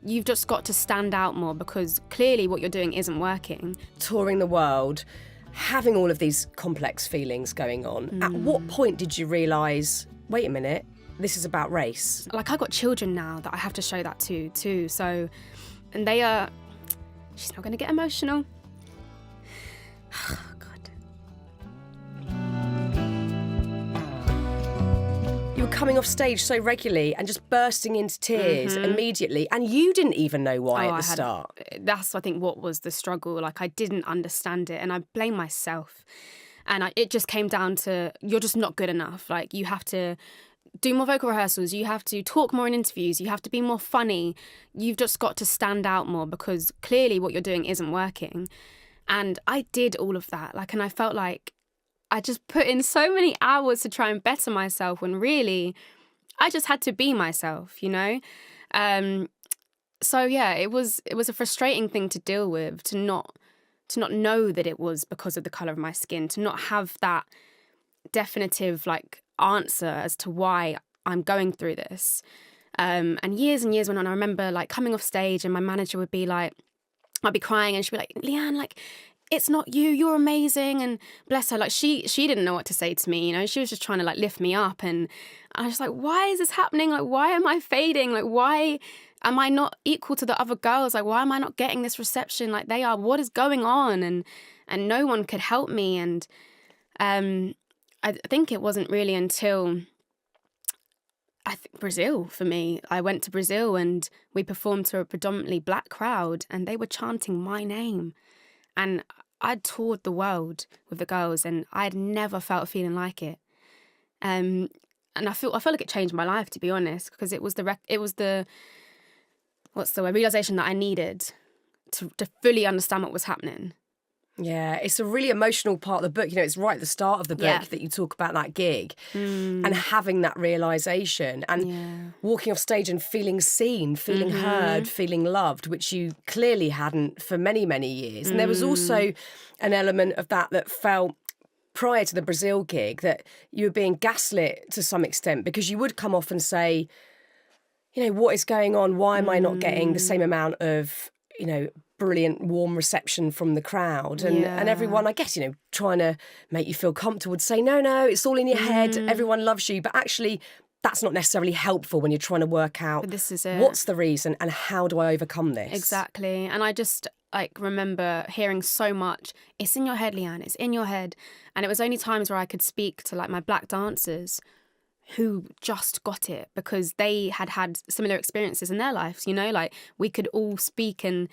you've just got to stand out more because clearly what you're doing isn't working. Touring the world, having all of these complex feelings going on. At what point did you realise, wait a minute, this is about race? Like, I got children now that I have to show that to too. So, and they are, she's not going to get emotional. God. You were coming off stage so regularly and just bursting into tears immediately, and you didn't even know why at the start. That's, I think, what was the struggle. Like, I didn't understand it, and I blame myself. And it just came down to, you're just not good enough. Like, you have to do more vocal rehearsals, you have to talk more in interviews, you have to be more funny. You've just got to stand out more because clearly what you're doing isn't working. And I did all of that. Like, and I felt like I just put in so many hours to try and better myself when really I just had to be myself, you know? So yeah, it was a frustrating thing to deal with, to not know that it was because of the colour of my skin, to not have that definitive like answer as to why I'm going through this. And years went on. I remember like coming off stage and my manager would be like, I'd be crying and she'd be like, Leigh-Anne, like, it's not you, you're amazing. And bless her, like she didn't know what to say to me, you know, she was just trying to like lift me up. And I was like, why is this happening? Like, why am I fading? Like, why am I not equal to the other girls? Like, why am I not getting this reception like they are? What is going on? And no one could help me. And I think it wasn't really until Brazil for me. I went to Brazil and we performed to a predominantly black crowd and they were chanting my name. And I'd toured the world with the girls and I'd never felt a feeling like it. And I feel like it changed my life, to be honest, because it was the realization that I needed to fully understand what was happening. Yeah, it's a really emotional part of the book. You know, it's right at the start of the book that you talk about that gig and having that realisation and walking off stage and feeling seen, feeling heard, feeling loved, which you clearly hadn't for many, many years. And there was also an element of that felt prior to the Brazil gig, that you were being gaslit to some extent, because you would come off and say, you know, what is going on? Why am I not getting the same amount of, you know, brilliant, warm reception from the crowd? And everyone, I guess, you know, trying to make you feel comfortable would say, no, it's all in your head. Everyone loves you. But actually, that's not necessarily helpful when you're trying to work out but this is it. What's the reason and how do I overcome this? Exactly. And I just remember hearing so much, it's in your head, Leigh-Anne, it's in your head. And it was only times where I could speak to like my black dancers who just got it because they had similar experiences in their lives, you know, like we could all speak and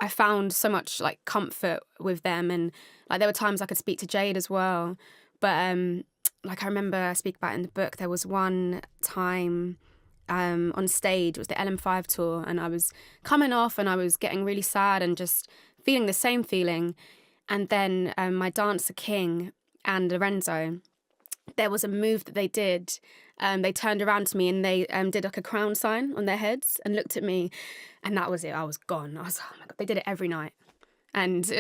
I found so much like comfort with them. And like there were times I could speak to Jade as well. But like I remember I speak about in the book, there was one time on stage, it was the LM5 tour, and I was coming off and I was getting really sad and just feeling the same feeling. And then my dancer King and Lorenzo, there was a move that they did. They turned around to me and they did like a crown sign on their heads and looked at me, and that was it. I was gone. I was like, oh my God, they did it every night. And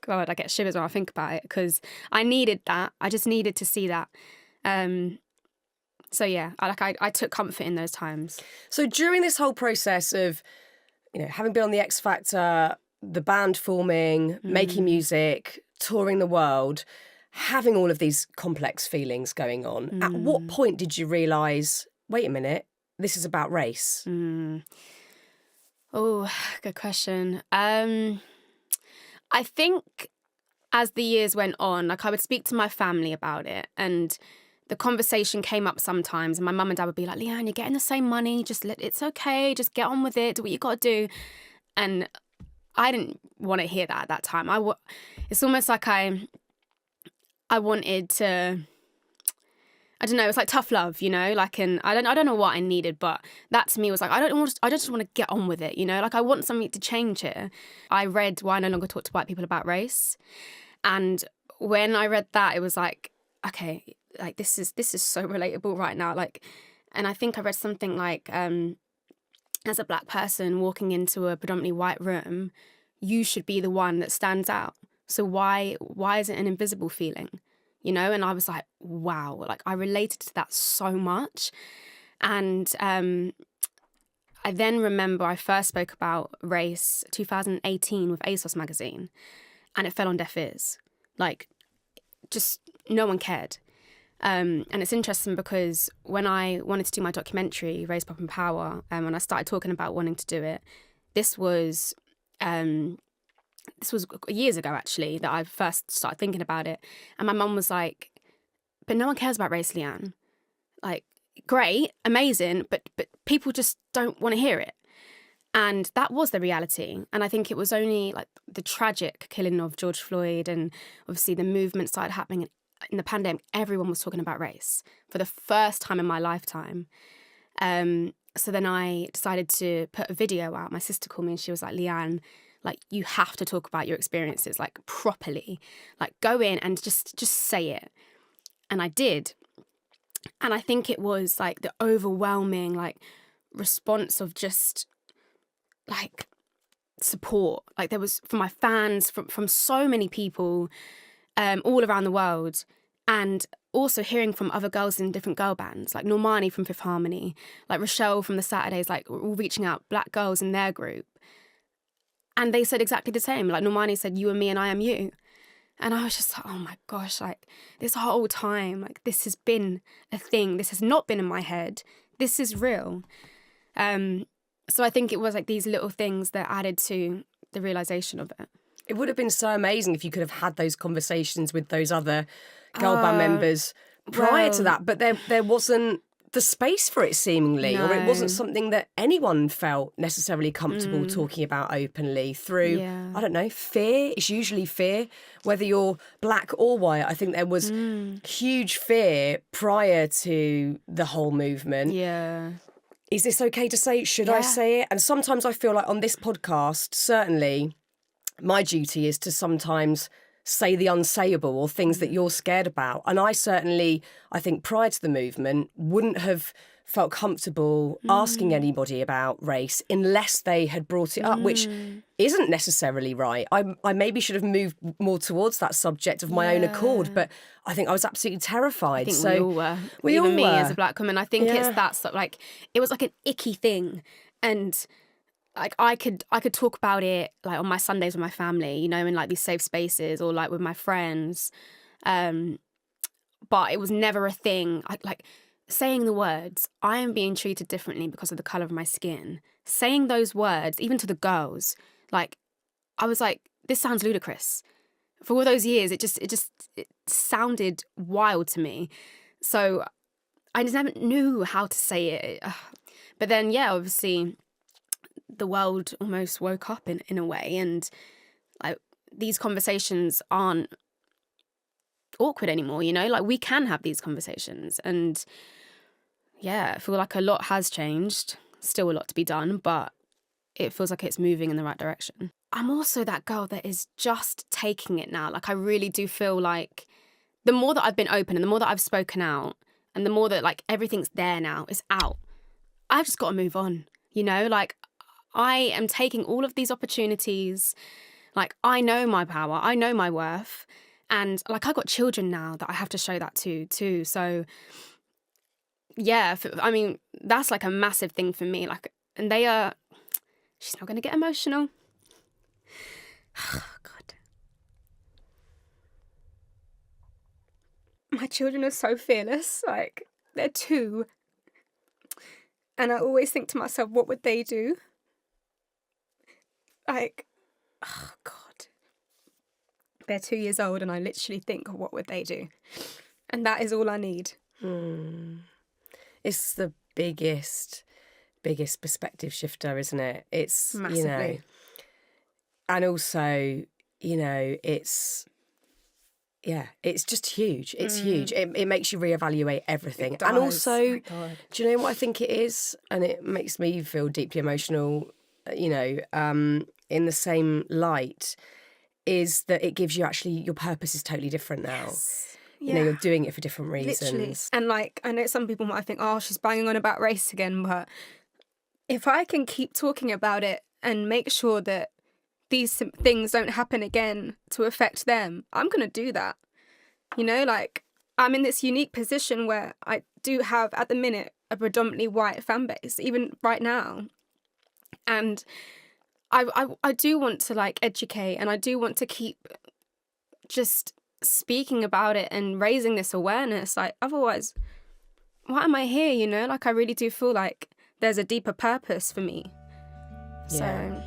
God, I get shivers when I think about it because I needed that. I just needed to see that. So yeah, I took comfort in those times. So during this whole process of, you know, having been on the X Factor, the band forming, making music, touring the world, having all of these complex feelings going on, at what point did you realise, wait a minute, this is about race? Oh, good question. I think as the years went on, like I would speak to my family about it and the conversation came up sometimes and my mum and dad would be like, Leigh-Anne, you're getting the same money, it's okay, just get on with it, do what you got to do. And I didn't want to hear that at that time. It's almost like I wanted to, I don't know, it's like tough love, you know, like, and I don't know what I needed, but that to me was like, I just want to get on with it, you know, like I want something to change here. I read Why I No Longer Talk to White People About Race. And when I read that, it was like, okay, like this is so relatable right now. Like, and I think I read something like, as a black person walking into a predominantly white room, you should be the one that stands out. So why is it an invisible feeling? You know, and I was like, wow, like I related to that so much. And I then remember I first spoke about race 2018 with ASOS magazine, and it fell on deaf ears. Like, just no one cared. And it's interesting because when I wanted to do my documentary, Raise, Pop and Power, when I started talking about wanting to do it, this was years ago, actually, that I first started thinking about it. And my mum was like, but no one cares about race, Leigh-Anne. Like, great, amazing, but people just don't want to hear it. And that was the reality. And I think it was only like the tragic killing of George Floyd, and obviously the movement started happening in the pandemic. Everyone was talking about race for the first time in my lifetime. So then I decided to put a video out. My sister called me and she was like, Leigh-Anne, like, you have to talk about your experiences, like, properly. Like, go in and just say it. And I did. And I think it was, like, the overwhelming, like, response of just, like, support. Like, there was, from my fans, from so many people all around the world. And also hearing from other girls in different girl bands, like Normani from Fifth Harmony, like Rochelle from the Saturdays, like, all reaching out, black girls in their group. And they said exactly the same. Like, Normani said, you are me and I am you. And I was just like, oh my gosh, like, this whole time, like, this has been a thing. This has not been in my head. This is real. So I think it was like these little things that added to the realisation of it. It would have been so amazing if you could have had those conversations with those other girl band members prior to that. But there wasn't the space for it, seemingly, or it wasn't something that anyone felt necessarily comfortable talking about openly through, I don't know, fear. It's usually fear, whether you're black or white. I think there was huge fear prior to the whole movement. Yeah. Is this okay to say? Should I say it? And sometimes I feel like on this podcast, certainly, my duty is to sometimes say the unsayable or things that you're scared about. And I think prior to the movement, wouldn't have felt comfortable asking anybody about race unless they had brought it up, which isn't necessarily right. I maybe should have moved more towards that subject of my own accord, but I think I was absolutely terrified. I think we all were. Even me as a black woman. I think it's that stuff, like, it was like an icky thing. And like, I could talk about it, like, on my Sundays with my family, you know, in like these safe spaces, or like with my friends. But it was never a thing. Like, saying the words, I am being treated differently because of the colour of my skin. Saying those words, even to the girls, like, I was like, this sounds ludicrous. For all those years, it sounded wild to me. So I just never knew how to say it. But then, obviously, the world almost woke up in a way, and like, these conversations aren't awkward anymore, you know, like, we can have these conversations. And I feel like a lot has changed, still a lot to be done, but it feels like it's moving in the right direction. I'm also that girl that is just taking it now. Like, I really do feel like the more that I've been open and the more that I've spoken out and the more that, like, everything's there now, it's out, I've just got to move on, you know, like, I am taking all of these opportunities. Like, I know my power, I know my worth. And like, I've got children now that I have to show that to too. So I mean, that's like a massive thing for me. Like, and she's not going to get emotional. Oh, God. My children are so fearless. Like, they're 2. And I always think to myself, what would they do? Like, oh, God. They're 2 years old and I literally think, what would they do? And that is all I need. It's the biggest perspective shifter, isn't it? It's, massively. You know, and also, you know, it's just huge. It's huge. It makes you reevaluate everything. And also, do you know what I think it is? And it makes me feel deeply emotional, you know, in the same light, is that it gives you actually, your purpose is totally different now. Yes. You know, you're doing it for different reasons. Literally. And like, I know some people might think, oh, she's banging on about race again, but if I can keep talking about it and make sure that these things don't happen again to affect them, I'm going to do that. You know, like, I'm in this unique position where I do have, at the minute, a predominantly white fan base, even right now. And I do want to like educate, and I do want to keep just speaking about it and raising this awareness. Like, otherwise, why am I here? Like, I really do feel like there's a deeper purpose for me. Yeah. So